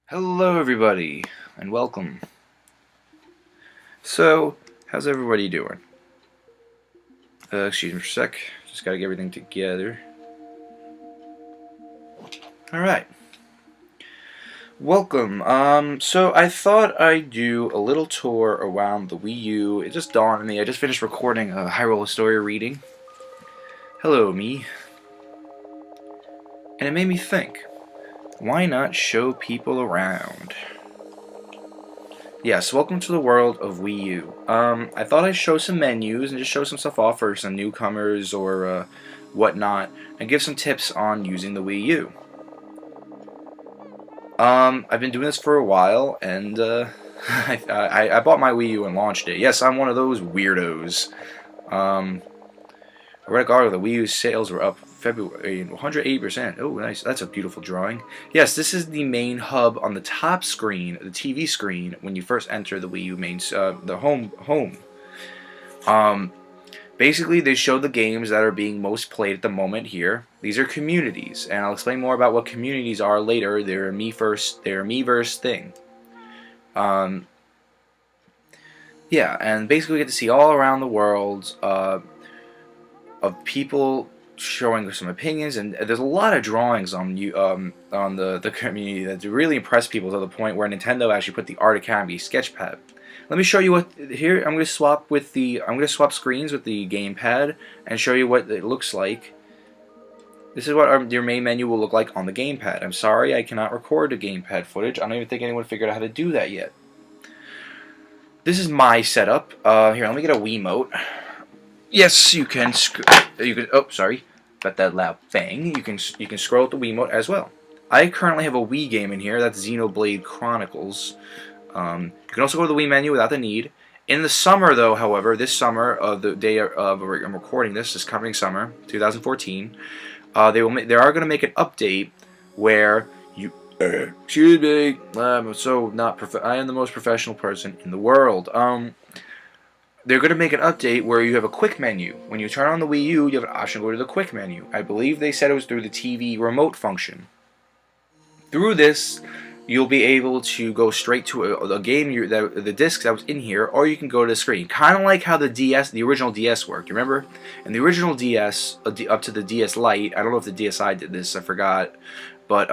Hello everybody, and welcome. So, how's everybody doing? Excuse me for a sec, just gotta get everything together. Alright. Welcome. So I thought I'd do a little tour around the Wii U. It just dawned on me, I just finished recording a Hyrule Historia reading. Hello, me. And it made me think, why not show people around? Yes, welcome to the world of Wii U. I thought I'd show some menus and just show some stuff off for some newcomers or whatnot, and give some tips on using the Wii U. I've been doing this for a while, and I bought my Wii U and launched it. Yes, I'm one of those weirdos. I read an article, the Wii U sales were up February 180%. Oh, nice. That's a beautiful drawing. Yes, this is the main hub on the top screen, the TV screen, when you first enter the Wii U the home. Basically, they show the games that are being most played at the moment here. These are communities, and I'll explain more about what communities are later. They're a Miiverse thing. Yeah, and basically we get to see all around the world of people showing some opinions, and there's a lot of drawings on the community that really impress people to the point where Nintendo actually put the Art Academy sketchpad. Let me show you what here. I'm going to swap screens with the gamepad and show you what it looks like. This is what your main menu will look like on the gamepad. I'm sorry I cannot record the gamepad footage. I don't even think anyone figured out how to do that yet. This is my setup. Here, let me get a Wiimote. Yes, you can. Oh, sorry, about that loud bang. You can scroll with the Wiimote as well. I currently have a Wii game in here. That's Xenoblade Chronicles. You can also go to the Wii menu without the need. In the summer, though, however, this summer, the day of I'm recording this coming summer, 2014, they are going to make an update where you. Excuse me, I'm so not. I am the most professional person in the world. They're going to make an update where you have a quick menu. When you turn on the Wii U, you have an option to go to the quick menu. I believe they said it was through the TV remote function. Through this, you'll be able to go straight to a game, the disc that was in here, or you can go to the screen. Kind of like how the original DS worked. You remember? And the original DS, up to the DS Lite, I don't know if the DSi did this, I forgot. But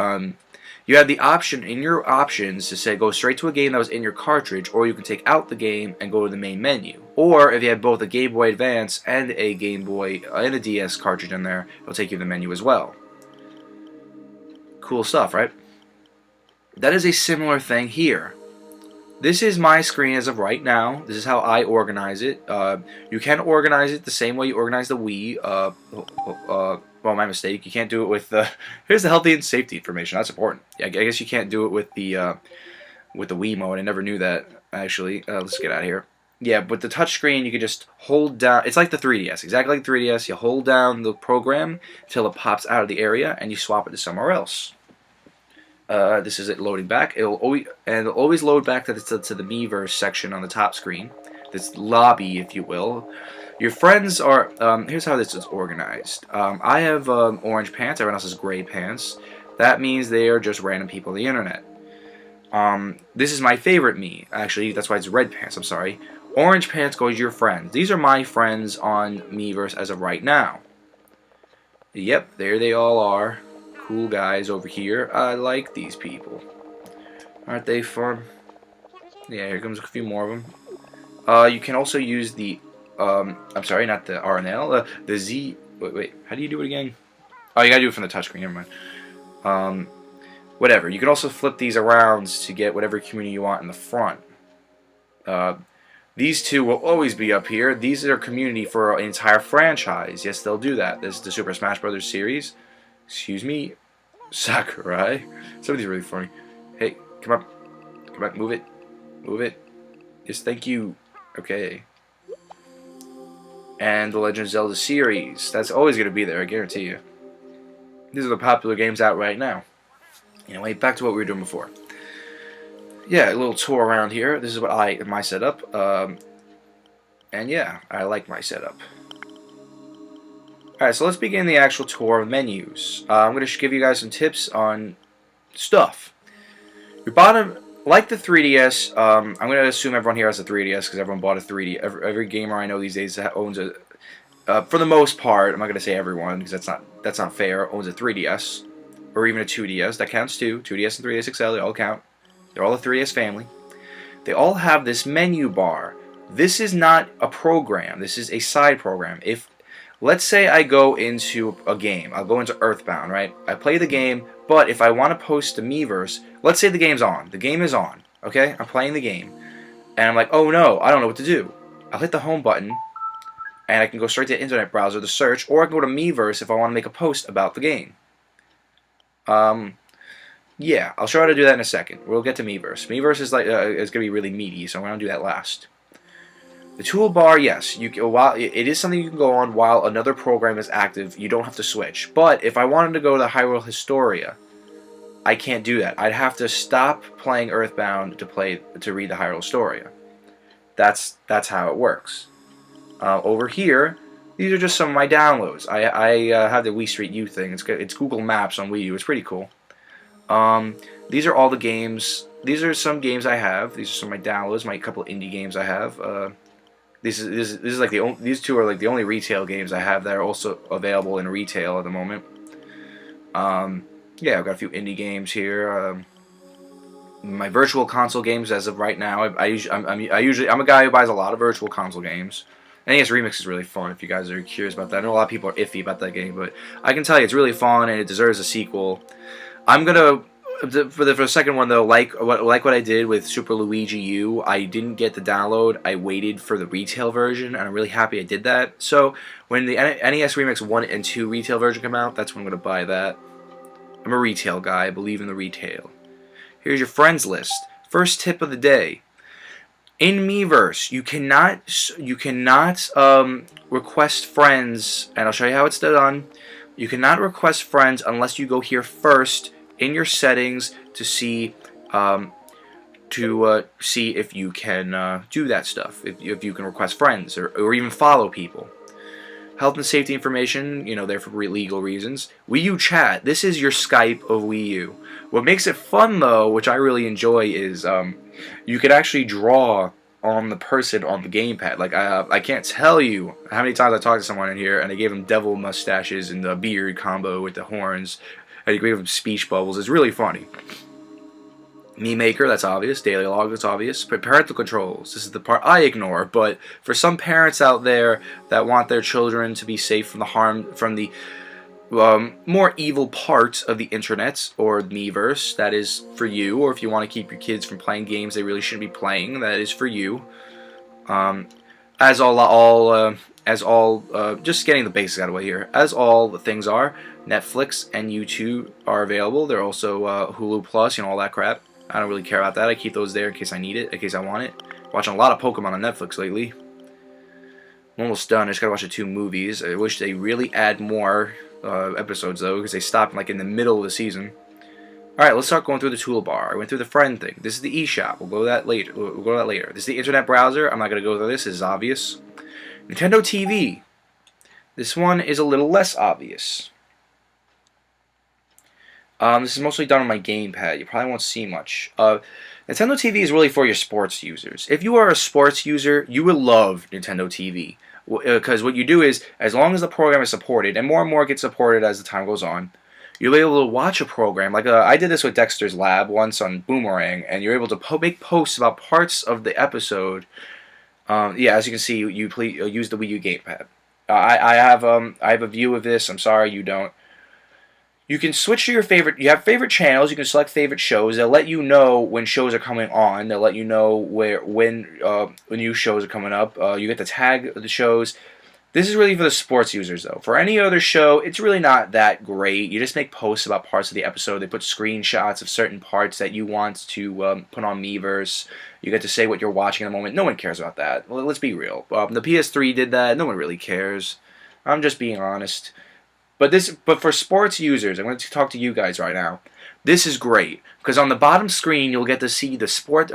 you had the option in your options to say go straight to a game that was in your cartridge, or you can take out the game and go to the main menu. Or if you had both a Game Boy Advance and a Game Boy and a DS cartridge in there, it'll take you to the menu as well. Cool stuff, right? That is a similar thing here. This is my screen as of right now. This is how I organize it. You can organize it the same way you organize the Wii. Well, my mistake. You can't do it with the. Here's the healthy and safety information. That's important. I guess you can't do it with the Wii mode. I never knew that actually. Let's get out of here. Yeah, but the touchscreen you can just hold down. It's like the 3DS, exactly like the 3DS. You hold down the program until it pops out of the area, and you swap it to somewhere else. This is it loading back. It'll always load back to the Miiverse section on the top screen. This lobby, if you will. Your friends are. Here's how this is organized. I have orange pants. Everyone else has gray pants. That means they are just random people on the internet. This is my favorite me. Actually, that's why it's red pants. I'm sorry. Orange pants goes to your friends. These are my friends on Miiverse as of right now. Yep, there they all are. Cool guys over here. I like these people. Aren't they fun? Yeah, here comes a few more of them. You can also use the, I'm sorry, not the RNL, the Z, wait, how do you do it again? Oh, you gotta do it from the touchscreen, never mind. Whatever, you can also flip these around to get whatever community you want in the front. These two will always be up here. These are community for an entire franchise. Yes, they'll do that. This is the Super Smash Bros. Series. Excuse me, Sakurai. Some of these are really funny. Hey, come on, move it. Yes, thank you. Okay. And the Legend of Zelda series. That's always going to be there, I guarantee you. These are the popular games out right now. Anyway, back to what we were doing before. Yeah, a little tour around here. This is what my setup. And yeah, I like my setup. Alright, so let's begin the actual tour of menus. I'm going to give you guys some tips on stuff. We bought a like the 3DS. I'm gonna assume everyone here has a 3DS because everyone bought a 3D. Every gamer I know these days owns a. For the most part, I'm not gonna say everyone because that's not fair. Owns a 3DS or even a 2DS. That counts too. 2DS and 3DS XL, they all count. They're all a 3DS family. They all have this menu bar. This is not a program. This is a side program. If let's say I go into a game, I'll go into Earthbound, right? I play the game, but if I want to post to Miiverse, let's say the game's on. The game is on, okay? I'm playing the game, and I'm like, oh no, I don't know what to do. I'll hit the home button, and I can go straight to the internet browser to search, or I can go to Miiverse if I want to make a post about the game. Yeah, I'll show you how to do that in a second. We'll get to Miiverse. Miiverse is is gonna be really meaty, so I'm gonna do that last. The toolbar, yes, while it is something you can go on while another program is active. You don't have to switch. But if I wanted to go to Hyrule Historia, I can't do that. I'd have to stop playing Earthbound to read the Hyrule Historia. That's how it works. Over here, these are just some of my downloads. I have the Wii Street U thing. It's Google Maps on Wii U. It's pretty cool. These are all the games. These are some games I have. These are some of my downloads. My couple indie games I have. This is like these two are like the only retail games I have that are also available in retail at the moment. Yeah, I've got a few indie games here. My virtual console games as of right now. I'm a guy who buys a lot of virtual console games. NES Remix is really fun if you guys are curious about that. I know a lot of people are iffy about that game, but I can tell you it's really fun and it deserves a sequel. I'm gonna for the second one though, like what I did with Super Luigi U, I didn't get the download. I waited for the retail version, and I'm really happy I did that. So when the NES Remix 1 and 2 retail version come out, that's when I'm gonna buy that. I'm a retail guy. I believe in the retail. Here's your friends list. First tip of the day. In Miiverse, you cannot request friends, and I'll show you how it's done. You cannot request friends unless you go here first in your settings to see if you can do that stuff. If you can request friends or even follow people. Health and safety information, there for legal reasons. Wii U chat. This is your Skype of Wii U. What makes it fun though, which I really enjoy, is you could actually draw on the person on the gamepad. Like I can't tell you how many times I talked to someone in here and I gave them devil mustaches and the beard combo with the horns. I gave them speech bubbles. It's really funny. Me Maker, that's obvious. Daily Log, that's obvious. But parental controls, this is the part I ignore. But for some parents out there that want their children to be safe from the more evil parts of the internet or Miiverse, that is for you. Or if you want to keep your kids from playing games they really shouldn't be playing, that is for you. Just getting the basics out of the way here. As all the things are, Netflix and YouTube are available. They're also Hulu Plus, all that crap. I don't really care about that. I keep those there in case I need it, in case I want it. Watching a lot of Pokemon on Netflix lately. I'm almost done. I just gotta watch the 2 movies. I wish they really add more episodes though, because they stopped in the middle of the season. Alright, let's start going through the toolbar. I went through the friend thing. This is the eShop. We'll go to that later. This is the internet browser. I'm not gonna go through this. This is obvious. Nintendo TV. This one is a little less obvious. This is mostly done on my gamepad. You probably won't see much. Nintendo TV is really for your sports users. If you are a sports user, you will love Nintendo TV. Because what you do is, as long as the program is supported, and more gets supported as the time goes on, you'll be able to watch a program. Like I did this with Dexter's Lab once on Boomerang, and you're able to make posts about parts of the episode. Yeah, as you can see, you use the Wii U gamepad. I have a view of this. I'm sorry you don't. You can switch to your favorite. You have favorite channels. You can select favorite shows. They'll let you know when shows are coming on. They'll let you know when new shows are coming up. You get to tag the shows. This is really for the sports users, though. For any other show, it's really not that great. You just make posts about parts of the episode. They put screenshots of certain parts that you want to put on Miiverse. You get to say what you're watching in the moment. No one cares about that. Well, let's be real. The PS3 did that. No one really cares. I'm just being honest. But for sports users, I'm going to talk to you guys right now. This is great because on the bottom screen you'll get to see the sport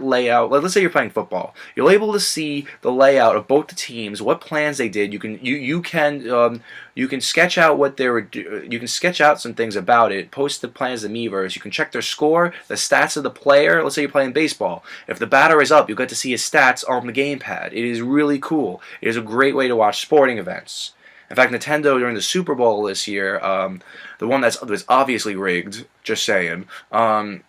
layout. Let's say you're playing football. You'll able to see the layout of both the teams, what plans they did. You can sketch out what they were. You can sketch out some things about it. Post the plans to Miiverse. You can check their score, the stats of the player. Let's say you're playing baseball. If the batter is up, you get to see his stats on the gamepad. It is really cool. It is a great way to watch sporting events. In fact, Nintendo during the Super Bowl this year, the one that was obviously rigged, just saying, the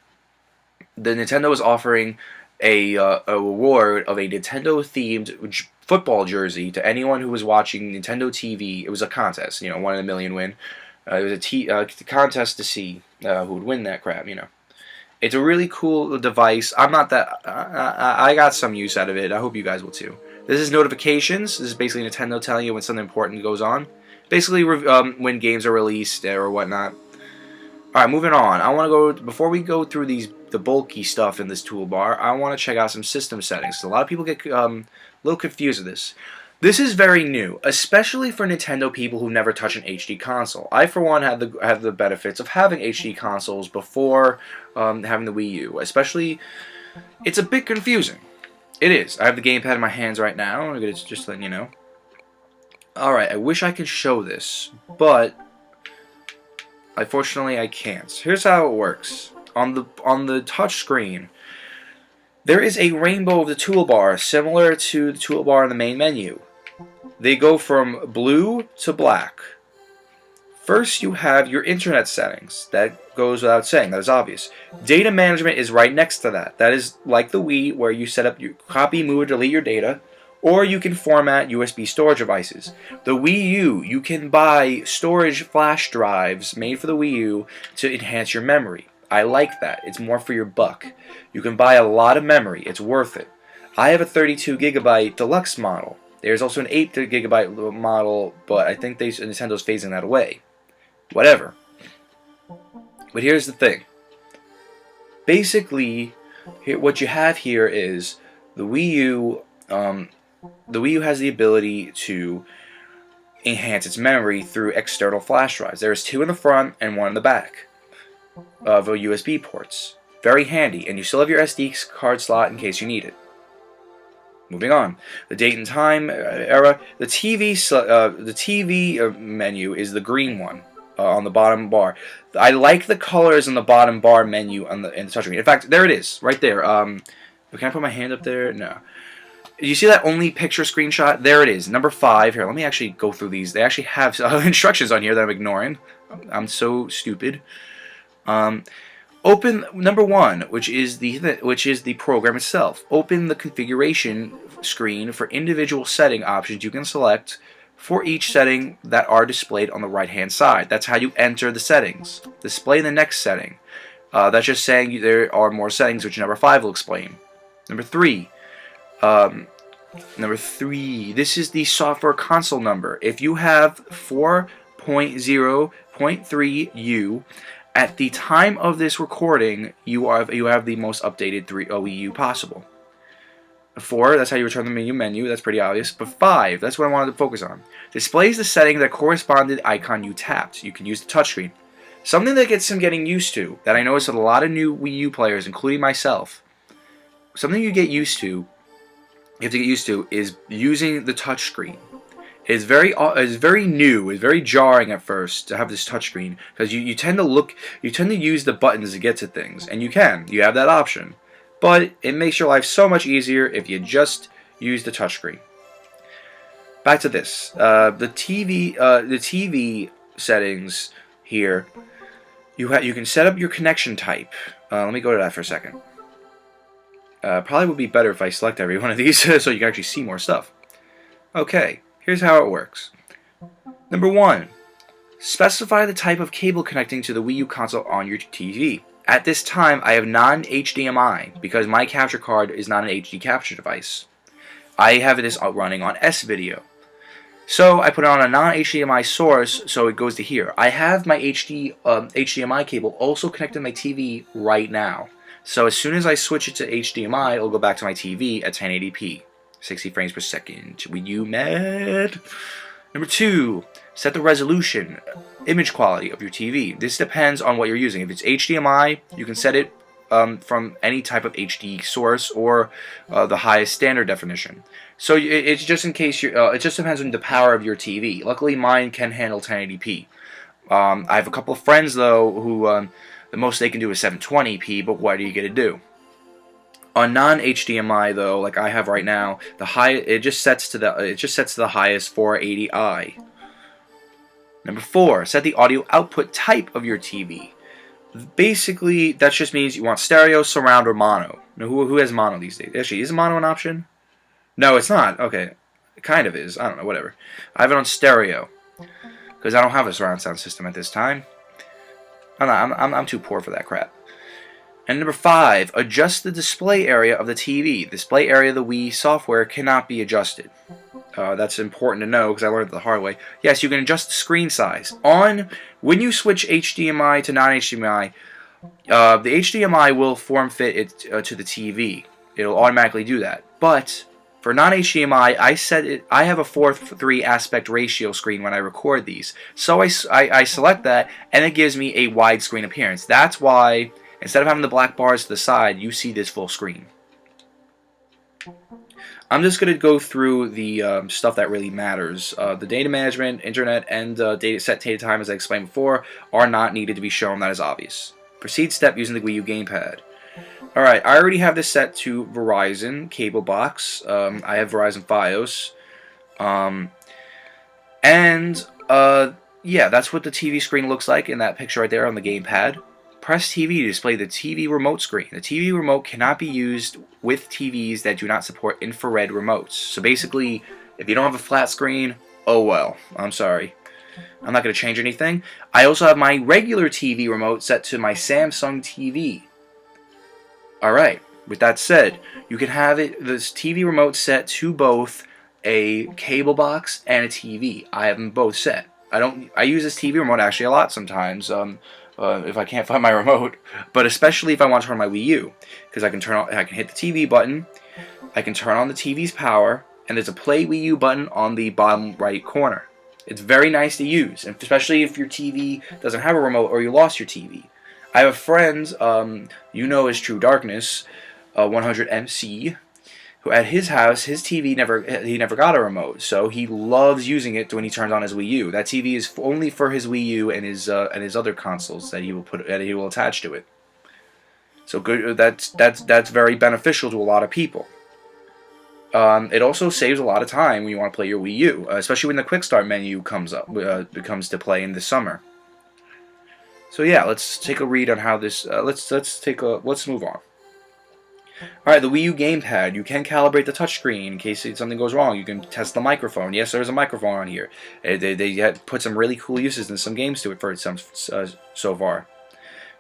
Nintendo was offering a reward of a Nintendo-themed football jersey to anyone who was watching Nintendo TV. It was a contest, 1 in a million win. It was a contest to see who would win that crap, It's a really cool device. I'm not that... I got some use out of it. I hope you guys will too. This is notifications. This is basically Nintendo telling you when something important goes on. Basically, when games are released or whatnot. Alright, moving on. I want to go... Before we go through the bulky stuff in this toolbar, I want to check out some system settings. A lot of people get a little confused with this. This is very new, especially for Nintendo people who never touch an HD console. I, for one, have the benefits of having HD consoles before having the Wii U. Especially, it's a bit confusing. It is. I have the gamepad in my hands right now. I'm just letting you know. Alright, I wish I could show this, but unfortunately I can't. Here's how it works. On the touch screen, there is a rainbow of the toolbar similar to the toolbar in the main menu. They go from blue to black. First, you have your internet settings. That goes without saying. That is obvious. Data management is right next to that. That is like the Wii, where you set up your copy, move, or delete your data, or you can format USB storage devices. The Wii U, you can buy storage flash drives made for the Wii U to enhance your memory. I like that. It's more for your buck. You can buy a lot of memory. It's worth it. I have a 32 gigabyte deluxe model. There's also an 8 gigabyte model, but I think Nintendo's phasing that away. Whatever. But here's the thing. Basically, what you have here is the Wii U. The Wii U has the ability to enhance its memory through external flash drives. There's 2 in the front and 1 in the back of USB ports. Very handy, and you still have your SD card slot in case you need it. Moving on, the date and time era. The TV menu is the green one on the bottom bar. I like the colors on the bottom bar menu in the touchscreen. In fact, there it is, right there. Can I put my hand up there? No. You see that only picture screenshot? There it is, number 5. Here, let me actually go through these. They actually have instructions on here that I'm ignoring. I'm so stupid. Open number 1, which is the program itself. Open the configuration screen for individual setting options you can select for each setting that are displayed on the right-hand side. That's how you enter the settings. Display the next setting. That's just saying there are more settings, which number 5 will explain. Number 3. This is the software console number. If you have 4.0.3U, at the time of this recording, you have the most updated Wii U possible. 4, that's how you return the menu. That's pretty obvious. But 5, that's what I wanted to focus on. Displays the setting that corresponded icon you tapped. You can use the touchscreen. Something that gets some getting used to, that I noticed with a lot of new Wii U players, including myself. Something you have to get used to, is using the touchscreen. It's very new. It's very jarring at first to have this touchscreen because you tend to use the buttons to get to things, and you have that option, but it makes your life so much easier if you just use the touchscreen. Back to this, the TV settings here. You can set up your connection type. Let me go to that for a second. Probably would be better if I select every one of these so you can actually see more stuff. Okay. Here's how it works. Number 1, specify the type of cable connecting to the Wii U console on your TV. At this time, I have non-HDMI because my capture card is not an HD capture device. I have this running on S-Video. So I put it on a non-HDMI source, so it goes to here. I have my HDMI cable also connected to my TV right now. So as soon as I switch it to HDMI, it'll go back to my TV at 1080p. 60 frames per second. Wii U mad. Number 2, Set the resolution, image quality of your TV. This depends on what you're using. If it's HDMI, you can set it from any type of HD source or the highest standard definition. So it's just in case you. It just depends on the power of your TV. Luckily, mine can handle 1080p. I have a couple of friends though who the most they can do is 720p. But what are you gonna do? On non-HDMI though, like I have right now, it just sets to the highest 480i. Number 4, set the audio output type of your TV. Basically, that just means you want stereo, surround, or mono. Now, who has mono these days? Actually, is mono an option? No, it's not. Okay, it kind of is. I don't know. Whatever. I have it on stereo because I don't have a surround sound system at this time. I'm too poor for that crap. And number 5, adjust the display area of the TV. Display area of the Wii software cannot be adjusted. That's important to know because I learned it the hard way. Yes, you can adjust the screen size. When you switch HDMI to non-HDMI, the HDMI will form fit it to the TV. It'll automatically do that. But for non-HDMI, I have a 4:3 aspect ratio screen when I record these. So I select that, and it gives me a widescreen appearance. That's why instead of having the black bars to the side, you see this full screen. I'm just going to go through the stuff that really matters. The data management, internet, and set data time, as I explained before, are not needed to be shown. That is obvious. Proceed step using the Wii U gamepad. Alright, I already have this set to Verizon cable box. I have Verizon Fios. Yeah, that's what the TV screen looks like in that picture right there on the gamepad. Press TV to display the TV remote screen. The TV remote cannot be used with TVs that do not support infrared remotes. So basically, if you don't have a flat screen, oh well, I'm sorry. I'm not going to change anything. I also have my regular TV remote set to my Samsung TV. Alright, with that said, you can have this TV remote set to both a cable box and a TV. I have them both set. I use this TV remote actually a lot sometimes. If I can't find my remote, but especially if I want to turn on my Wii U, because I can hit the TV button, I can turn on the TV's power, and there's a Play Wii U button on the bottom right corner. It's very nice to use, and especially if your TV doesn't have a remote or you lost your TV. I have a friend, you know as True Darkness, 100MC, who at his house, his TV he never got a remote, so he loves using it when he turns on his Wii U. That TV is only for his Wii U and his other consoles that he will attach to it. So good. That's very beneficial to a lot of people. It also saves a lot of time when you want to play your Wii U, especially when the Quick Start menu comes to play in the summer. So yeah, let's take a read on how this. Let's move on. Alright, the Wii U gamepad. You can calibrate the touchscreen in case something goes wrong. You can test the microphone. Yes, there's a microphone on here. They had put some really cool uses in some games to it for so far.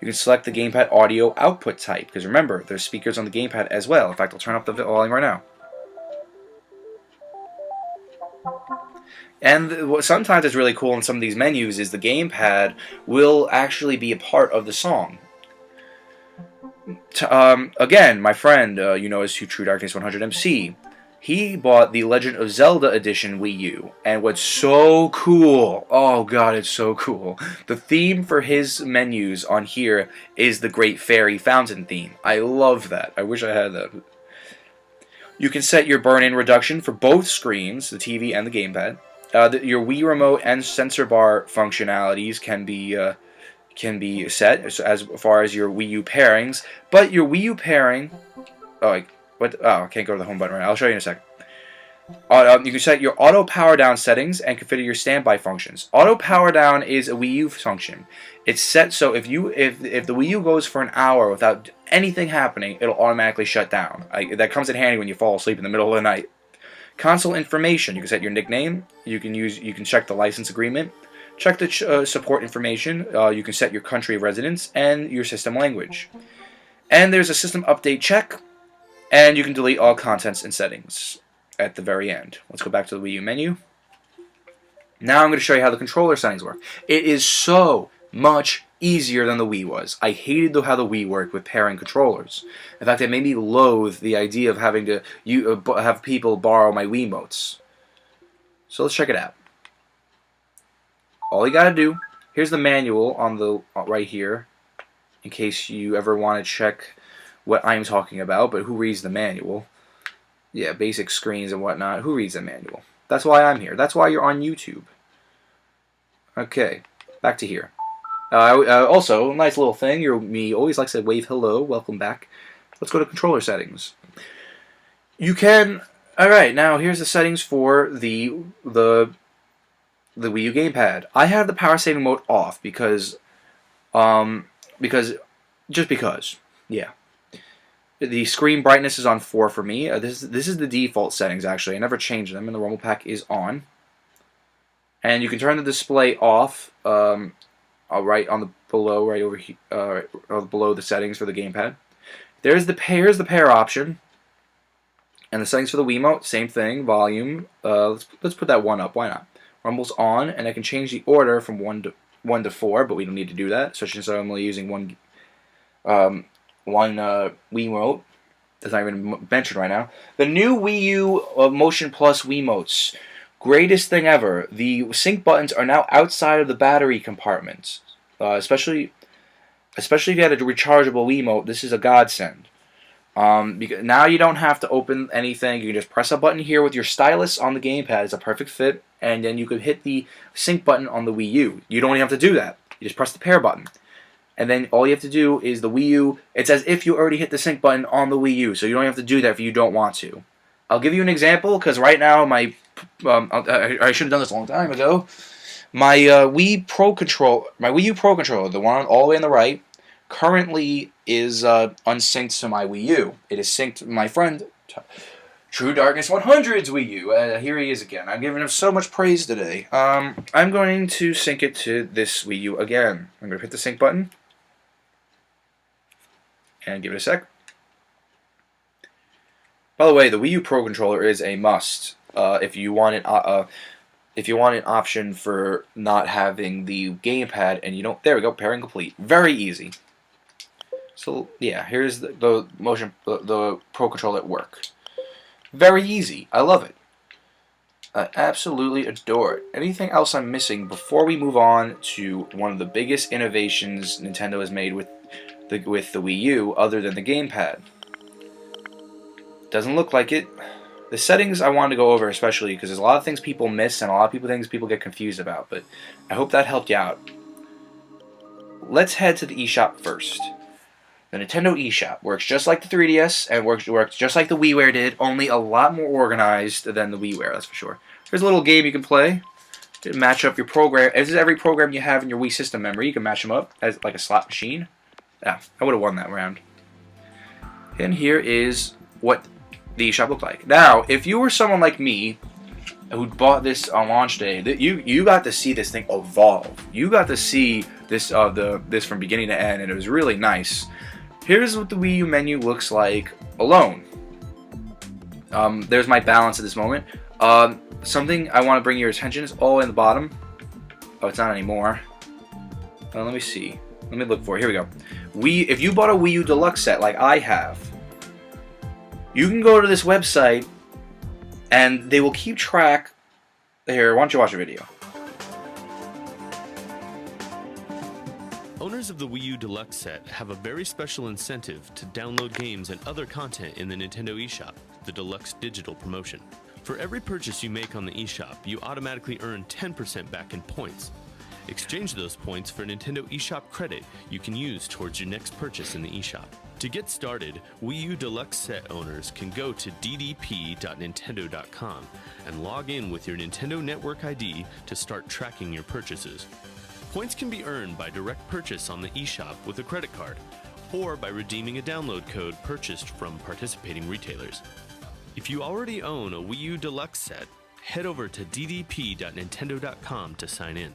You can select the gamepad audio output type, because remember, there's speakers on the gamepad as well. In fact, I'll turn up the volume right now. And what sometimes is really cool in some of these menus is the gamepad will actually be a part of the song. Again, my friend, you know as True Darkness 100MC, he bought the Legend of Zelda edition Wii U, and what's so cool, oh god, it's so cool, the theme for his menus on here is the Great Fairy Fountain theme. I love that. I wish I had that. You can set your burn-in reduction for both screens, the TV and the gamepad. Your Wii Remote and sensor bar functionalities can be set as far as your Wii U pairings, but your Wii U pairing, I can't go to the home button right now. I'll show you in a second. You can set your auto power down settings and configure your standby functions. Auto power down is a Wii U function. It's set so if the Wii U goes for an hour without anything happening, it'll automatically shut down. That comes in handy when you fall asleep in the middle of the night. Console information. You can set your nickname. You can check the license agreement. Check the support information. You can set your country of residence and your system language. And there's a system update check. And you can delete all contents and settings at the very end. Let's go back to the Wii U menu. Now I'm going to show you how the controller settings work. It is so much easier than the Wii was. I hated how the Wii worked with pairing controllers. In fact, it made me loathe the idea of having to have people borrow my Wiimotes. So let's check it out. all you gotta do, here's the manual on the right here, in case you ever want to check what I'm talking about, but who reads the manual? Yeah, basic screens and whatnot. Who reads the manual? That's why I'm here. That's why you're on YouTube. Okay, back to here. Also, nice little thing. Me always likes to wave hello. Welcome back. Let's go to controller settings. You can. All right, now here's the settings for the Wii U gamepad. I have the power saving mode off because just because. Yeah. The screen brightness is on 4 for me. This is the default settings, actually. I never changed them, and the rumble pack is on. And you can turn the display off right on the below, right over here, below the settings for the gamepad. Here's the pair option. And the settings for the Wiimote, same thing. Volume. Let's put that 1 up. Why not? Rumble's on, and I can change the order from 1 to 4, but we don't need to do that. So since I'm only using one Wiimote that's not even mentioned right now. The new Wii U Motion Plus Wiimotes, greatest thing ever. The sync buttons are now outside of the battery compartments. Especially if you had a rechargeable Wiimote, this is a godsend. Because now you don't have to open anything. You can just press a button here with your stylus on the gamepad. It's a perfect fit, and then you could hit the sync button on the Wii U. You don't even have to do that. You just press the pair button. And then all you have to do is the Wii U. It's as if you already hit the sync button on the Wii U, so you don't have to do that if you don't want to. I'll give you an example, because right now I should have done this a long time ago. My Wii U Pro controller, the one all the way on the right, currently is unsynced to my Wii U. It is synced to my friend True Darkness 100's Wii U. Here he is again. I'm giving him so much praise today. I'm going to sync it to this Wii U again. I'm going to hit the sync button. And give it a sec. By the way, the Wii U Pro controller is a must if you want an option for not having the gamepad and you don't. There we go, pairing complete. Very easy. So yeah, here's the Pro controller at work. Very easy. I love it. I absolutely adore it. Anything else I'm missing before we move on to one of the biggest innovations Nintendo has made with the Wii U, other than the gamepad? Doesn't look like it. The settings I wanted to go over, especially because there's a lot of things people miss and a lot of things people get confused about. But I hope that helped you out. Let's head to the eShop first. The Nintendo eShop works just like the 3DS and works just like the WiiWare did, only a lot more organized than the WiiWare, that's for sure. There's a little game you can play to match up your program. This is every program you have in your Wii system memory. You can match them up as like a slot machine. Yeah, I would have won that round. And here is what the eShop looked like. Now, if you were someone like me who bought this on launch day, you got to see this thing evolve. You got to see this from beginning to end, and it was really nice. Here's what the Wii U menu looks like alone. There's my balance at this moment. Something I want to bring your attention is all in the bottom. Oh, it's not anymore. Let me see. Let me look for it. Here we go. If you bought a Wii U Deluxe set like I have, you can go to this website and they will keep track. Here, why don't you watch a video? Owners of the Wii U Deluxe set have a very special incentive to download games and other content in the Nintendo eShop, the Deluxe Digital promotion. For every purchase you make on the eShop, you automatically earn 10% back in points. Exchange those points for Nintendo eShop credit you can use towards your next purchase in the eShop. To get started, Wii U Deluxe set owners can go to ddp.nintendo.com and log in with your Nintendo Network ID to start tracking your purchases. Points can be earned by direct purchase on the eShop with a credit card, or by redeeming a download code purchased from participating retailers. If you already own a Wii U Deluxe set, head over to ddp.nintendo.com to sign in.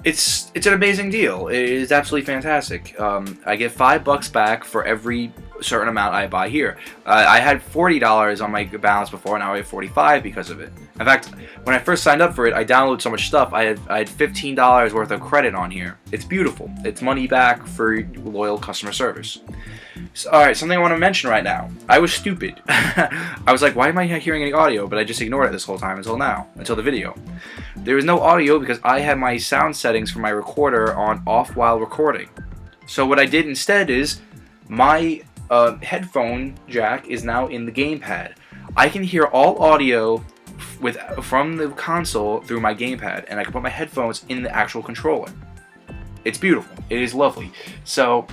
It's an amazing deal. It is absolutely fantastic. I get $5 back for every certain amount I buy here. I had $40 on my balance before, now I have $45 because of it. In fact, when I first signed up for it, I downloaded so much stuff. I had $15 worth of credit on here. It's beautiful. It's money back for loyal customer service. So, alright, something I want to mention right now. I was stupid. I was like, why am I not hearing any audio? But I just ignored it this whole time until now, until the video. There is no audio because I had my sound settings for my recorder on off while recording. So what I did instead is, my headphone jack is now in the gamepad. I can hear all audio from the console through my gamepad, and I can put my headphones in the actual controller. It's beautiful. It is lovely. So,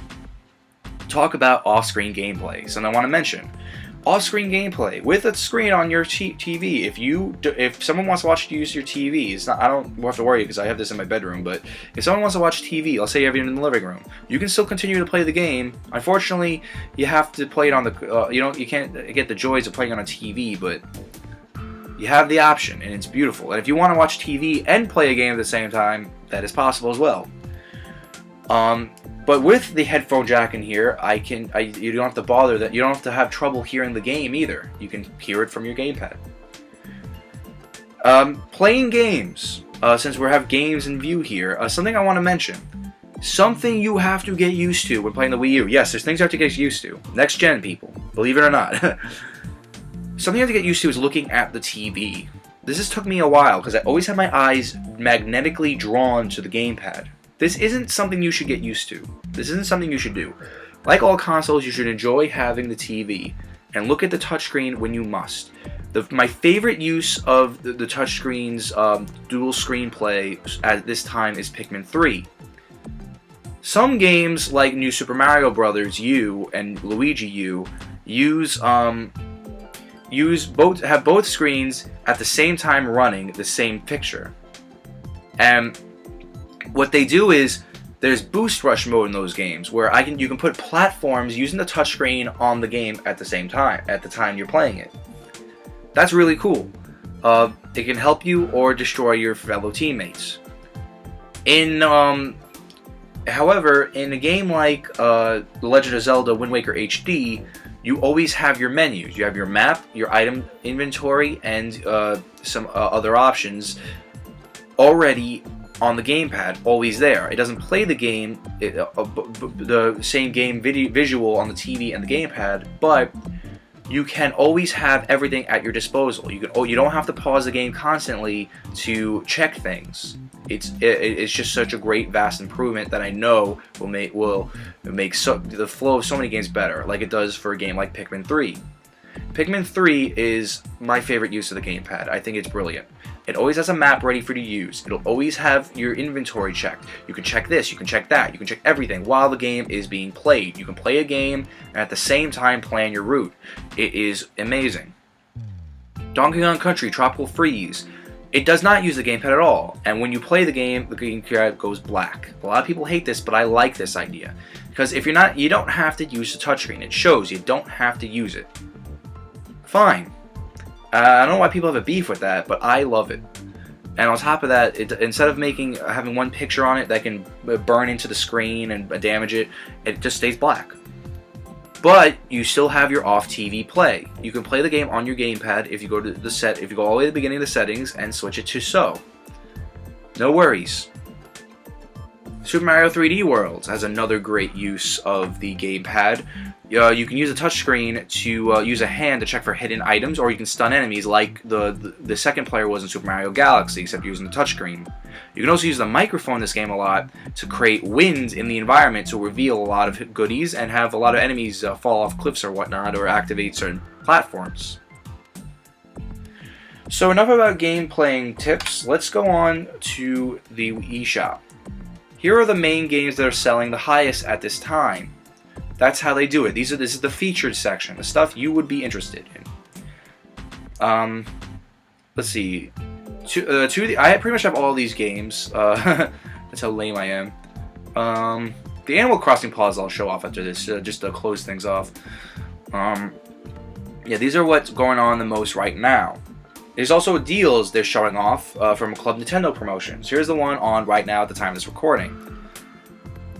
talk about off-screen gameplay. Something I want to mention. Off-screen gameplay with a screen on your TV. If someone wants to watch you use your TV, it's not. I don't have to worry because I have this in my bedroom. But if someone wants to watch TV, let's say you have it in the living room, you can still continue to play the game. Unfortunately, you have to play it on the. You can't get the joys of playing on a TV, but you have the option, and it's beautiful. And if you want to watch TV and play a game at the same time, that is possible as well. But with the headphone jack in here, you don't have to bother that. You don't have to have trouble hearing the game either. You can hear it from your gamepad. Playing games. Since we have games in view here, something I want to mention. Something you have to get used to when playing the Wii U. Yes, there's things you have to get used to. Next gen people, believe it or not. Something you have to get used to is looking at the TV. This has took me a while because I always have my eyes magnetically drawn to the gamepad. This isn't something you should get used to. This isn't something you should do. Like all consoles, you should enjoy having the TV and look at the touchscreen when you must. My favorite use of the touchscreen's dual screen play at this time is Pikmin 3. Some games like New Super Mario Bros. U and Luigi U have both screens at the same time running the same picture. And what they do is there's boost rush mode in those games where you can put platforms using the touchscreen on the game at the same time at the time you're playing it. That's really cool. It can help you or destroy your fellow teammates. However, in a game like The Legend of Zelda Wind Waker HD, you always have your menus. You have your map, your item inventory, and some other options already on the gamepad, always there. It doesn't play the game, the same game visual on the TV and the gamepad, but you can always have everything at your disposal. You don't have to pause the game constantly to check things. It's just such a great, vast improvement that I know will make the flow of so many games better, like it does for a game like Pikmin 3. Pikmin 3 is my favorite use of the gamepad. I think it's brilliant. It always has a map ready for you to use. It'll always have your inventory checked. You can check this, you can check that, you can check everything while the game is being played. You can play a game and at the same time plan your route. It is amazing. Donkey Kong Country Tropical Freeze. It does not use the gamepad at all, and when you play the gamepad goes black. A lot of people hate this, but I like this idea. Because if you don't have to use the touchscreen. It shows you don't have to use it. Fine. I don't know why people have a beef with that, but I love it. And on top of that, instead of having one picture on it that can burn into the screen and damage it, it just stays black. But you still have your off-TV play. You can play the game on your gamepad if you go to if you go all the way to the beginning of the settings and switch it to so. No worries. Super Mario 3D World has another great use of the gamepad. You can use a touchscreen to use a hand to check for hidden items, or you can stun enemies like the second player was in Super Mario Galaxy, except using the touchscreen. You can also use the microphone in this game a lot to create wind in the environment to reveal a lot of goodies and have a lot of enemies fall off cliffs or whatnot, or activate certain platforms. So enough about game playing tips. Let's go on to the eShop. Here are the main games that are selling the highest at this time. That's how they do it. This is the featured section, the stuff you would be interested in. Let's see. I pretty much have all these games. That's how lame I am. The Animal Crossing pause I'll show off after this, just to close things off. Yeah, these are what's going on the most right now. There's also deals they're showing off from Club Nintendo promotions. Here's the one on right now at the time of this recording.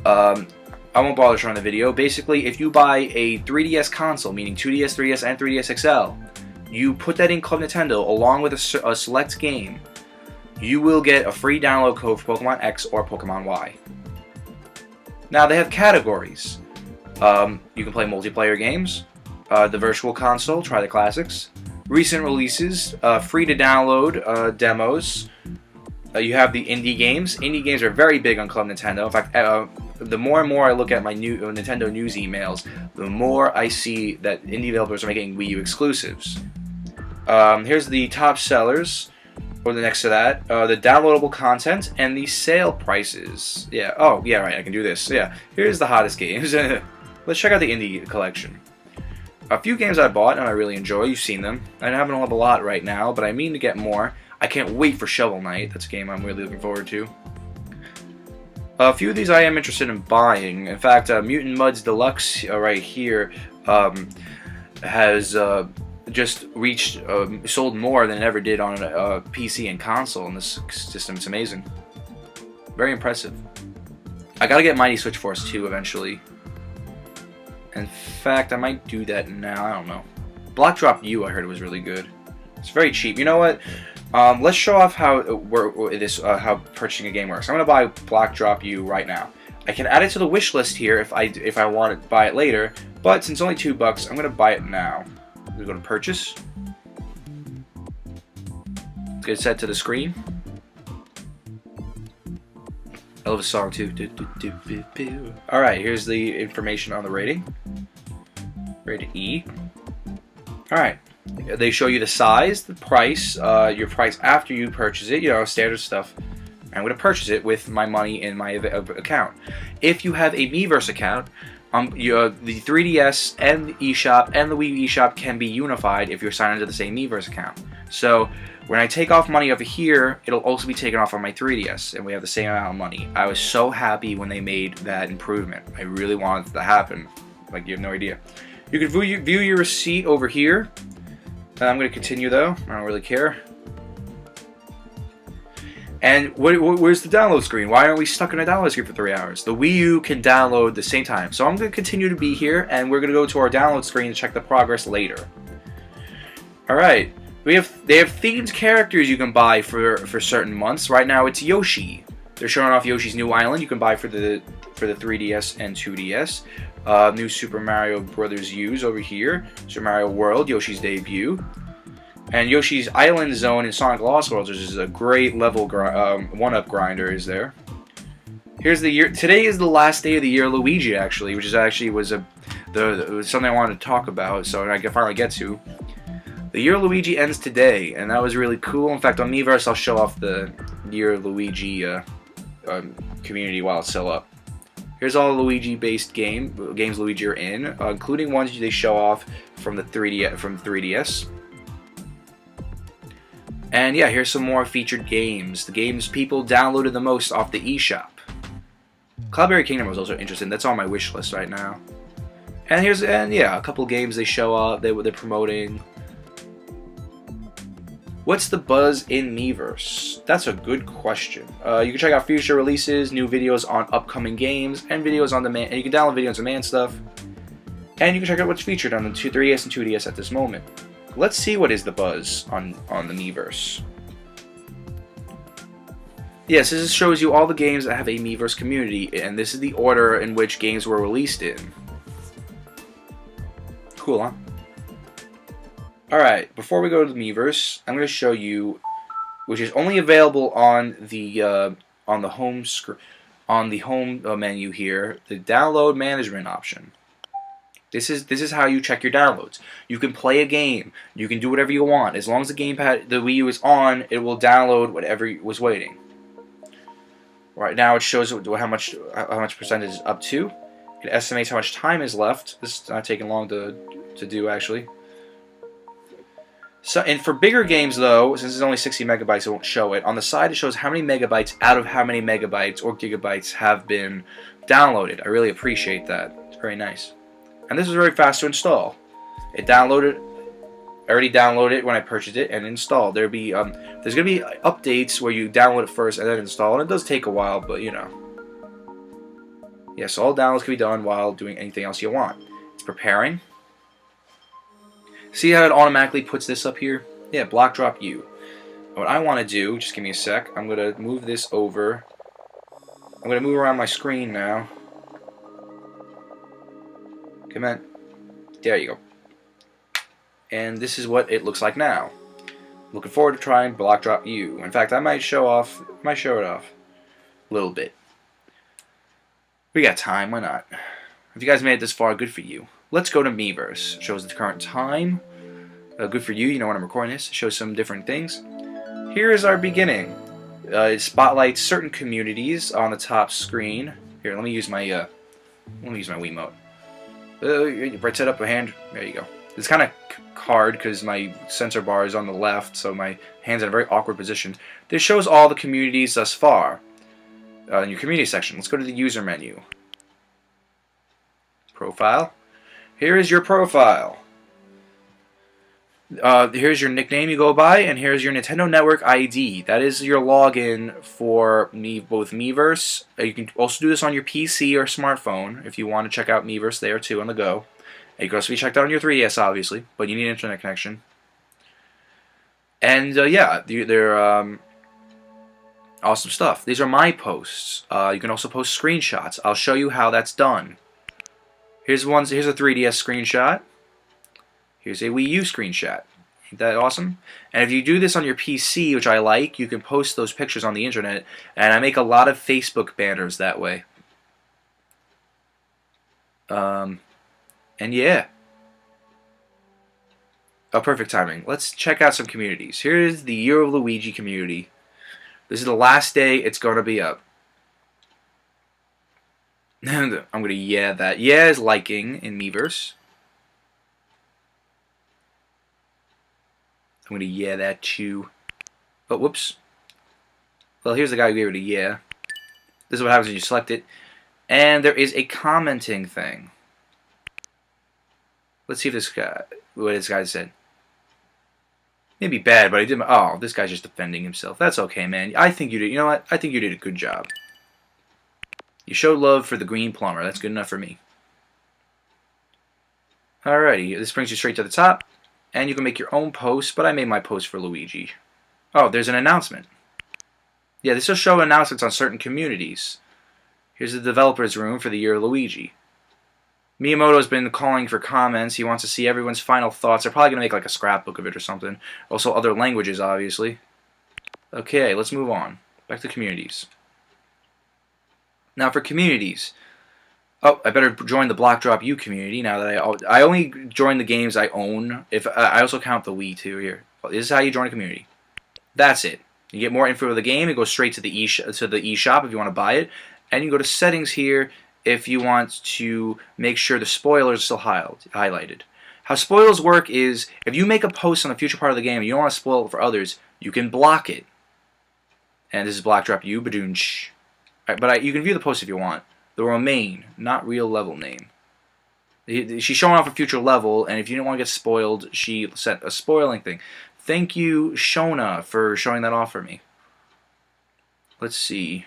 I won't bother showing the video. Basically, if you buy a 3DS console, meaning 2DS, 3DS, and 3DS XL, you put that in Club Nintendo along with a select game, you will get a free download code for Pokemon X or Pokemon Y. Now, they have categories. You can play multiplayer games, the Virtual Console, try the classics, recent releases, free to download demos. You have the indie games. Indie games are very big on Club Nintendo. In fact, the more and more I look at my new Nintendo news emails, the more I see that indie developers are making Wii U exclusives. Here's the top sellers, or the next to that, the downloadable content, and the sale prices. Yeah, oh, yeah, right, I can do this. Yeah, here's the hottest games. Let's check out the indie collection. A few games I bought and I really enjoy, you've seen them. I don't have a lot right now, but I mean to get more. I can't wait for Shovel Knight. That's a game I'm really looking forward to. A few of these I am interested in buying. In fact, Mutant Mudds Deluxe right here has just reached, sold more than it ever did on a PC and console in this system. It's amazing. Very impressive. I gotta get Mighty Switch Force 2 eventually. In fact, I might do that now. I don't know. Block Drop U, I heard it was really good. It's very cheap. You know what? Let's show off how how purchasing a game works. I'm gonna buy Block Drop U right now. I can add it to the wish list here if I want to buy it later, but since it's only $2, I'm gonna buy it now. We go to purchase. Let's get it set to the screen. I love the song too. All right, here's the information on the rating. Rated E. All right. They show you the size, the price, your price after you purchase it, you know, standard stuff. I'm going to purchase it with my money in my account. If you have a Miiverse account, the 3DS and the eShop and the Wii U eShop can be unified if you're signed into the same Miiverse account. So when I take off money over here, it'll also be taken off on my 3DS, and we have the same amount of money. I was so happy when they made that improvement. I really wanted it to happen. Like, you have no idea. You can view your receipt over here. I'm going to continue though. I don't really care. And where's the download screen? Why aren't we stuck in a download screen for 3 hours? The Wii U can download the same time. So I'm going to continue to be here, and we're going to go to our download screen and check the progress later. Alright. They have themed characters you can buy for certain months. Right now it's Yoshi. They're showing off Yoshi's New Island. You can buy for the 3DS and 2DS. New Super Mario Bros. U's over here. Super Mario World, Yoshi's debut. And Yoshi's Island Zone in Sonic Lost Worlds, which is a great level one-up grinder, is there. Here's the year. Today is the last day of the year Luigi, actually, which is was something I wanted to talk about, so I can finally get to. The year Luigi ends today, and that was really cool. In fact, on Miiverse, I'll show off the year Luigi community while it's still up. Here's all Luigi-based games Luigi are in, including ones they show off from the 3DS. And yeah, here's some more featured games. The games people downloaded the most off the eShop. Cloudberry Kingdom was also interesting. That's on my wish list right now. And yeah, a couple games they show up. They're promoting. What's the buzz in Miiverse? That's a good question. You can check out future releases, new videos on upcoming games, and videos on demand. And you can download videos on demand stuff. And you can check out what's featured on the 3DS and 2DS at this moment. Let's see what is the buzz on the Miiverse. Yes, this shows you all the games that have a Miiverse community, and this is the order in which games were released in. Cool, huh? Alright, before we go to the Miiverse, I'm going to show you, which is only available on the home menu here, the download management option. This is how you check your downloads. You can play a game. You can do whatever you want. As long as the gamepad, the Wii U is on, it will download whatever was waiting. Right now, it shows how much percentage is up to. It estimates how much time is left. This is not taking long to do, actually. So, and for bigger games, though, since it's only 60 megabytes, it won't show it. On the side, it shows how many megabytes out of how many megabytes or gigabytes have been downloaded. I really appreciate that. It's very nice. And this is very fast to install. It downloaded. I already downloaded it when I purchased it and installed. There's gonna be updates where you download it first and then install, and it does take a while, but you know. Yes, all downloads can be done while doing anything else you want. It's preparing. See how it automatically puts this up here? Yeah, block drop U. What I want to do, just give me a sec, I'm going to move this over. I'm going to move around my screen now. Come on. There you go. And this is what it looks like now. Looking forward to trying block drop U. In fact, I might show it off a little bit. We got time, why not? If you guys made it this far, good for you. Let's go to Miiverse. Shows the current time. Good for you, you know when I'm recording this. Shows some different things. Here is our beginning. It spotlights certain communities on the top screen. Here, let me use my Wiimote. Right side up a hand. There you go. It's kind of hard because my sensor bar is on the left, so my hand's in a very awkward position. This shows all the communities thus far in your community section. Let's go to the user menu. Profile. Here is your profile. Here's your nickname you go by, and here's your Nintendo Network ID. That is your login for both Miiverse. You can also do this on your PC or smartphone if you want to check out Miiverse there too on the go. You can also be checked out on your 3DS, obviously, but you need an internet connection. And yeah, they're awesome stuff. These are my posts. You can also post screenshots. I'll show you how that's done. Here's a 3DS screenshot. Here's a Wii U screenshot. Ain't that awesome? And if you do this on your PC, which I like, you can post those pictures on the internet, and I make a lot of Facebook banners that way. And yeah. Oh, perfect timing. Let's check out some communities. Here is the Year of Luigi community. This is the last day it's going to be up. I'm going to yeah that. Yeah is liking in Miiverse. I'm going to yeah that too. Oh, whoops. Well, here's the guy who gave it a yeah. This is what happens when you select it. And there is a commenting thing. Let's see if what this guy said. Maybe bad, but I did. Oh, this guy's just defending himself. That's okay, man. I think you did. You know what? I think you did a good job. You showed love for the green plumber. That's good enough for me. Alrighty, this brings you straight to the top. And you can make your own post, but I made my post for Luigi. Oh, there's an announcement. Yeah, this will show announcements on certain communities. Here's the developer's room for the Year of Luigi. Miyamoto's been calling for comments. He wants to see everyone's final thoughts. They're probably going to make like a scrapbook of it or something. Also other languages, obviously. Okay, let's move on. Back to communities. Now for communities. Oh, I better join the Block Drop U community now that I only join the games I own. If I also count the Wii too here. This is how you join a community. That's it. You get more info of the game. It goes straight to the eShop if you want to buy it, and you go to settings here if you want to make sure the spoilers are still highlighted. How spoilers work is if you make a post on a future part of the game and you don't want to spoil it for others, you can block it. And this is Block Drop U, badoonch. But you can view the post if you want. The Romaine, not real level name. She's showing off a future level, and if you didn't want to get spoiled, she sent a spoiling thing. Thank you, Shona, for showing that off for me. Let's see.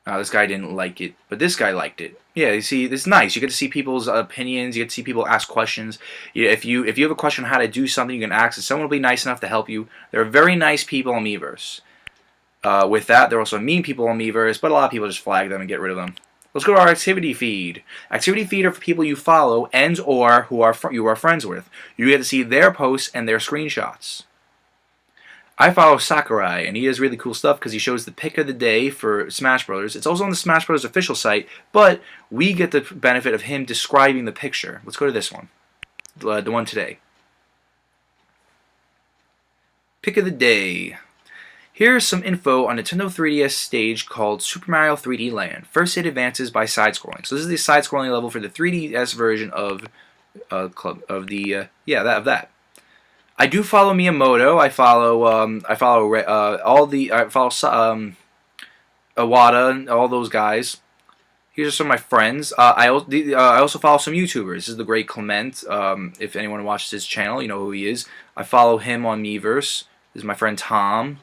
Oh, this guy didn't like it, but this guy liked it. Yeah, you see, it's nice. You get to see people's opinions. You get to see people ask questions. If you have a question on how to do something, you can ask, and someone will be nice enough to help you. There are very nice people on Miiverse. With that, there are also mean people on Miiverse, but a lot of people just flag them and get rid of them. Let's go to our activity feed. Activity feed are for people you follow and or who you are friends with. You get to see their posts and their screenshots. I follow Sakurai, and he does really cool stuff because he shows the pick of the day for Smash Bros. It's also on the Smash Bros. Official site, but we get the benefit of him describing the picture. Let's go to this one, the one today. Pick of the day. Here's some info on Nintendo 3DS stage called Super Mario 3D Land. First it advances by side-scrolling. So this is the side-scrolling level for the 3DS version of that. I do follow Miyamoto. I follow Iwata and all those guys. Here's some of my friends. I also follow some YouTubers. This is the Great Clement. If anyone watches his channel, you know who he is. I follow him on Miiverse. This is my friend Tom.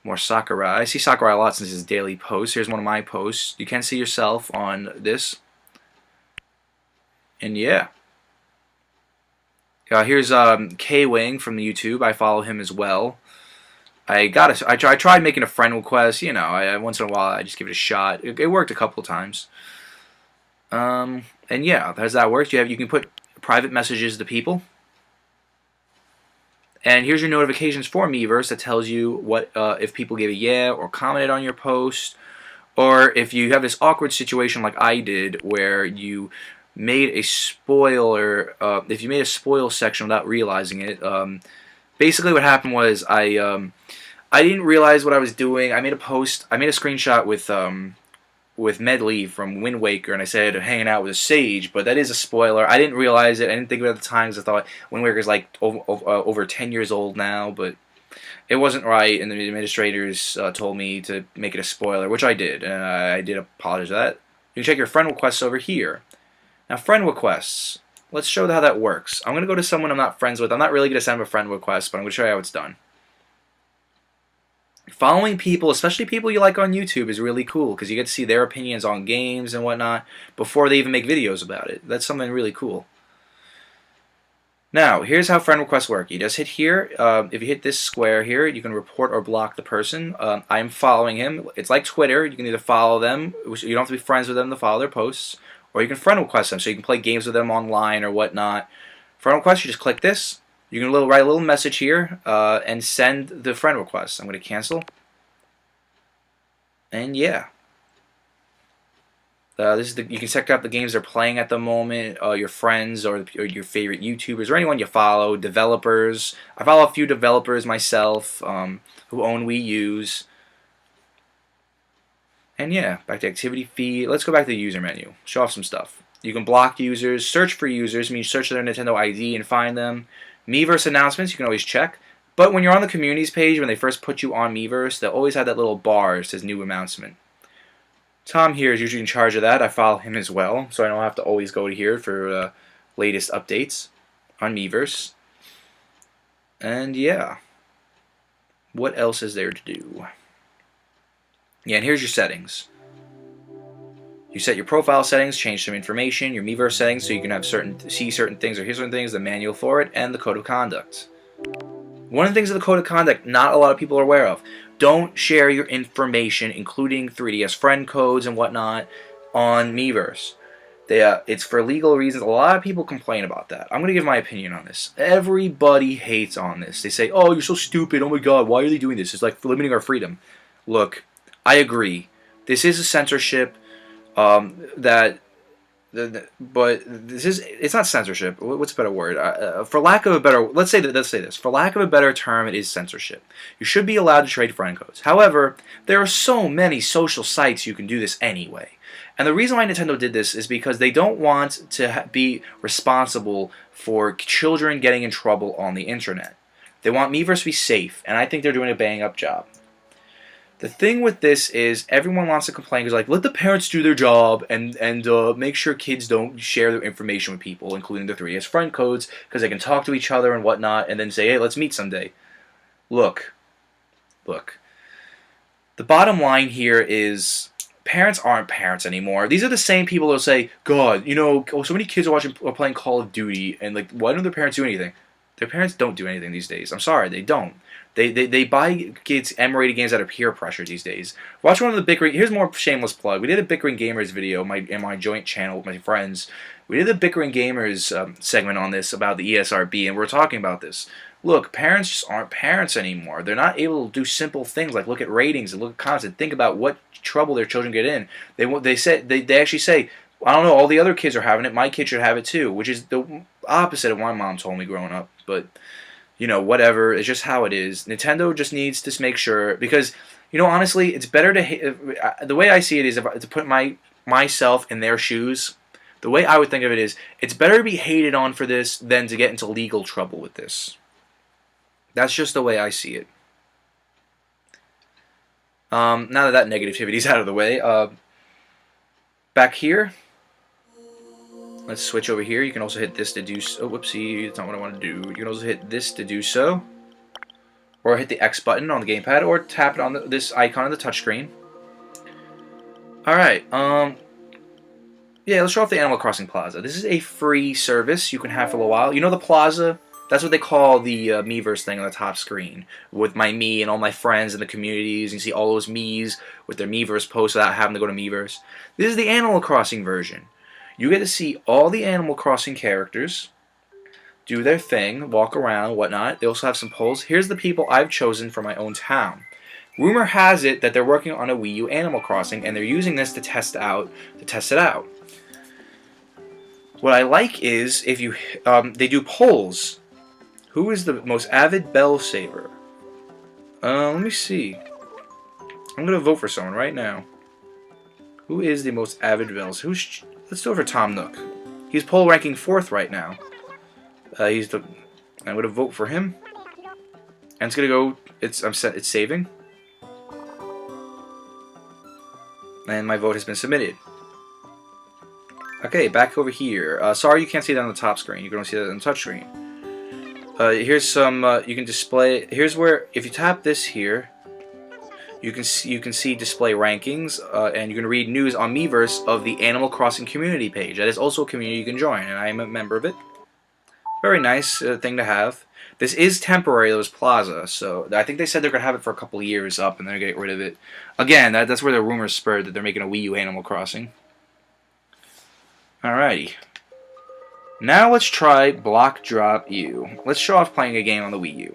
More Sakurai. I see Sakurai a lot since his daily posts. Here's one of my posts. You can see yourself on this. And yeah. Here's K-Wing from the YouTube. I follow him as well. I tried making a friend request. You know, once in a while I just give it a shot. It worked a couple of times. And yeah, as that works, you can put private messages to people. And here's your notifications for Miiverse that tells you what if people gave a yeah or commented on your post, or if you have this awkward situation like I did where you made a spoiler. If you made a spoil section without realizing it, basically what happened was I didn't realize what I was doing. I made a post. I made a screenshot with Medley from Wind Waker, and I said hanging out with a sage, but that is a spoiler. I didn't realize it. I didn't think of it at the time because I thought Wind Waker is like over 10 years old now, but it wasn't right, and the administrators told me to make it a spoiler, which I did, and I did apologize for that. You can check your friend requests over here. Now, friend requests. Let's show how that works. I'm going to go to someone I'm not friends with. I'm not really going to send them a friend request, but I'm going to show you how it's done. Following people, especially people you like on YouTube, is really cool because you get to see their opinions on games and whatnot before they even make videos about it. That's something really cool. Now, here's how friend requests work. You just hit here. If you hit this square here, you can report or block the person. I am following him. It's like Twitter. You can either follow them. You don't have to be friends with them to follow their posts. Or you can friend request them so you can play games with them online or whatnot. Friend request, you just click this. You can write a little message here and send the friend request. I'm going to cancel. And yeah. You can check out the games they're playing at the moment, your friends or your favorite YouTubers or anyone you follow, developers. I follow a few developers myself who own Wii U's. And yeah, back to activity feed. Let's go back to the user menu. Show off some stuff. You can block users, search for users, means search their Nintendo ID and find them. Miiverse announcements, you can always check. But when you're on the communities page, when they first put you on Miiverse, they'll always have that little bar that says new announcement. Tom here is usually in charge of that. I follow him as well, so I don't have to always go to here for latest updates on Miiverse. And yeah. What else is there to do? Yeah, and here's your settings. You set your profile settings, change some information, your Miiverse settings so you can have see certain things or hear certain things, the manual for it, and the code of conduct. One of the things of the code of conduct not a lot of people are aware of. Don't share your information, including 3DS friend codes and whatnot, on Miiverse. It's for legal reasons. A lot of people complain about that. I'm going to give my opinion on this. Everybody hates on this. They say, oh, you're so stupid. Oh my god, why are they doing this? It's like limiting our freedom. Look, I agree. This is a censorship but it's not censorship. What's a better word? For lack of a better, let's say this. For lack of a better term, it is censorship. You should be allowed to trade friend codes. However, there are so many social sites you can do this anyway. And the reason why Nintendo did this is because they don't want to be responsible for children getting in trouble on the internet. They want Miiverse to be safe, and I think they're doing a bang-up job. The thing with this is everyone wants to complain because, like, let the parents do their job and make sure kids don't share their information with people, including their 3DS friend codes, because they can talk to each other and whatnot, and then say, hey, let's meet someday. Look. The bottom line here is parents aren't parents anymore. These are the same people that will say, God, you know, so many kids are playing Call of Duty, and like, why don't their parents do anything? Their parents don't do anything these days. I'm sorry, they don't. They buy kids M-rated games out of peer pressure these days. Watch one of the bickering. Here's more shameless plug. We did a bickering gamers video in my joint channel with my friends. We did a bickering gamers segment on this about the ESRB, and we're talking about this. Look, parents just aren't parents anymore. They're not able to do simple things like look at ratings and look at comments and think about what trouble their children get in. They actually say, I don't know, all the other kids are having it. My kid should have it too, which is the opposite of what my mom told me growing up. But you know, whatever. It's just how it is. Nintendo just needs to make sure, because, you know, honestly, it's better to the way I see it is to put myself in their shoes. The way I would think of it is, it's better to be hated on for this than to get into legal trouble with this. That's just the way I see it. Now that negativity's out of the way, back here. Let's switch over here. You can also hit this to do so. Oh, whoopsie, that's not what I want to do. You can also hit this to do so. Or hit the X button on the gamepad, or tap it on this icon on the touchscreen. Alright, Yeah, let's show off the Animal Crossing Plaza. This is a free service you can have for a little while. You know the Plaza? That's what they call the Miiverse thing on the top screen, with my me and all my friends in the communities. You see all those me's with their Miiverse posts without having to go to Miiverse. This is the Animal Crossing version. You get to see all the Animal Crossing characters do their thing, walk around, whatnot. They also have some polls. Here's the people I've chosen for my own town. Rumor has it that they're working on a Wii U Animal Crossing, and they're using this to test it out. What I like is if you they do polls. Who is the most avid bell saver? Let me see. I'm gonna vote for someone right now. Who is the most avid bell saver? Let's do it for Tom Nook. He's poll ranking 4th right now. I'm gonna vote for him, and it's gonna go. It's saving, and my vote has been submitted. Okay, back over here. Sorry you can't see that on the top screen. You can only see that on the touch screen. Here's some. You can display. Here's where if you tap this here, you can see display rankings, and you can read news on Miiverse of the Animal Crossing community page. That is also a community you can join, and I am a member of it. Very nice thing to have. This is temporary, those Plaza, so I think they said they're going to have it for a couple of years up and they're going to get rid of it. Again, that's where the rumors spurred that they're making a Wii U Animal Crossing. Alrighty. Now let's try Block Drop U. Let's show off playing a game on the Wii U.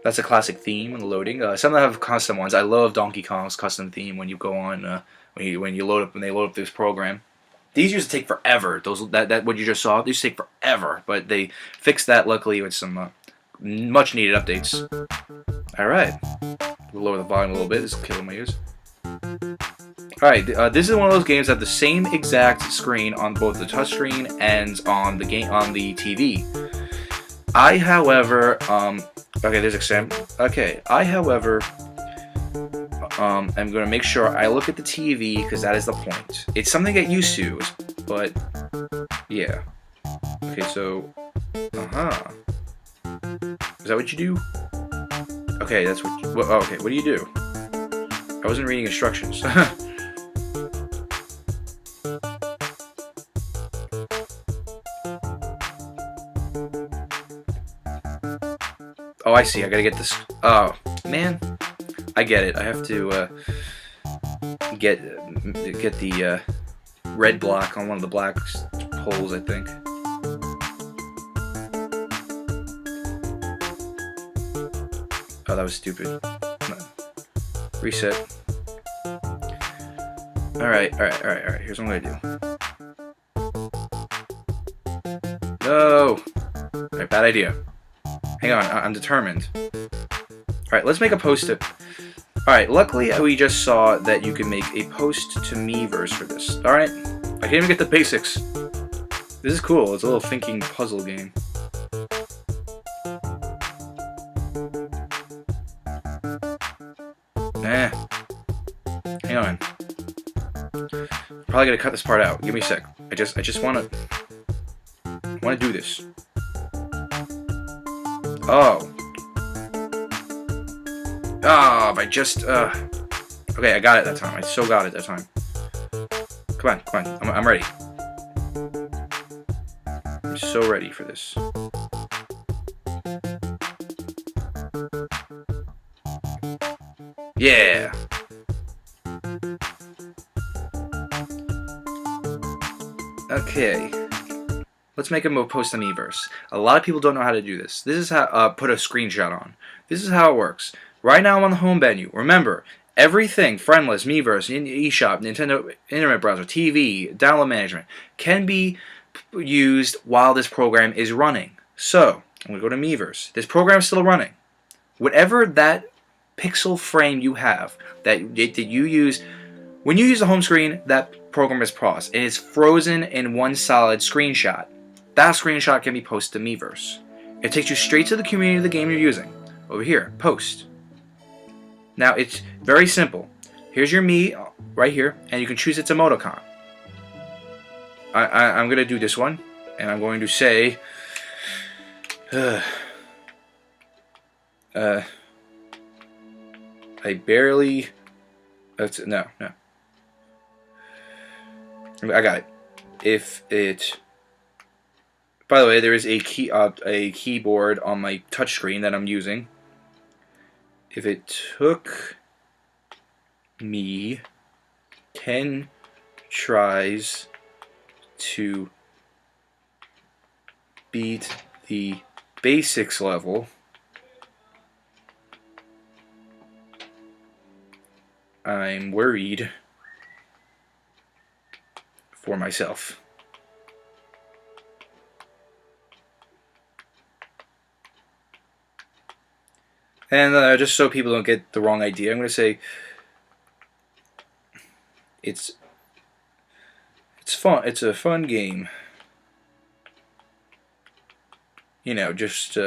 That's a classic theme and loading. Some of them have custom ones. I love Donkey Kong's custom theme when you go on when they load up this program. These used to take forever. That what you just saw, these take forever, but they fixed that luckily with some much needed updates. All right, we'll lower the volume a little bit. This is killing my ears. All right, this is one of those games that have the same exact screen on both the touchscreen and on the TV. I, however, okay, there's example. Okay, I, however. I'm going to make sure I look at the TV because that is the point. It's something to get used to, but yeah. Okay, so is that what you do? Okay, that's what. Okay, what do you do? I wasn't reading instructions. Oh, I see. I gotta get this. Oh, man. I get it. I have to get the red block on one of the black poles, I think. Oh, that was stupid. Reset. Alright. Here's what I'm gonna do. No! Alright, bad idea. Hang on, I'm determined. Alright, let's make a post-it. Alright, luckily we just saw that you can make a post to Miiverse for this. Alright, I can't even get the basics. This is cool, it's a little thinking puzzle game. Hang on. Probably gonna cut this part out. Give me a sec. I just wanna do this. Oh. Oh, I just, okay, I got it that time. I so got it that time. Come on. I'm ready. I'm so ready for this. Yeah. Okay. Let's make a post on Miiverse. A lot of people don't know how to do this. This is how, put a screenshot on. This is how it works. Right now I'm on the home menu. Remember, everything, Friendless, Miiverse, eShop, Nintendo Internet Browser, TV, download management, can be used while this program is running. So, I'm going to go to Miiverse. This program is still running. Whatever that pixel frame you have that you use, when you use the home screen, that program is paused. And it's frozen in one solid screenshot. That screenshot can be posted to Miiverse. It takes you straight to the community of the game you're using. Over here, post. Now, it's very simple. Here's your me right here, and you can choose its emoticon. I'm going to do this one, and I'm going to say, I barely No, no. I got it. If it. By the way, there is a keyboard on my touchscreen that I'm using. If it took me 10 tries to beat the basics level, I'm worried for myself. And just so people don't get the wrong idea, I'm going to say it's fun. It's a fun game. You know, just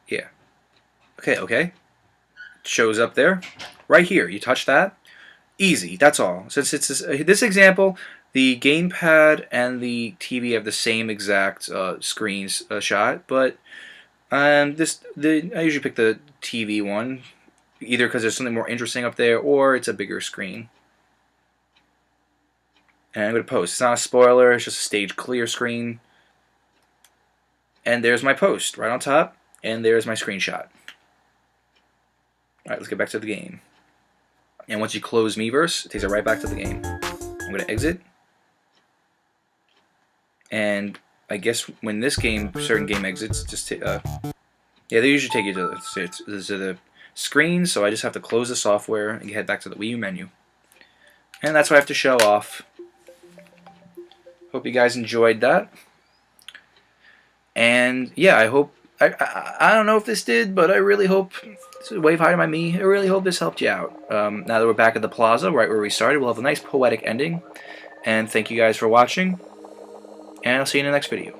yeah. Okay. It shows up there, right here. You touch that, easy. That's all. Since it's this example, the gamepad and the TV have the same exact screens shot, but I usually pick the TV one, either because there's something more interesting up there or it's a bigger screen. And I'm going to post. It's not a spoiler, it's just a stage clear screen. And there's my post right on top, and there's my screenshot. Alright, let's get back to the game. And once you close Miiverse, it takes it right back to the game. I'm going to exit. And I guess when this game, certain game exits, just yeah, they usually take you to the screen, so I just have to close the software and head back to the Wii U menu. And that's what I have to show off. Hope you guys enjoyed that. And yeah, I hope, I don't know if this did, but I really hope, wave hi to my me, I really hope this helped you out. Now that we're back at the Plaza, right where we started, we'll have a nice poetic ending. And thank you guys for watching. And I'll see you in the next video.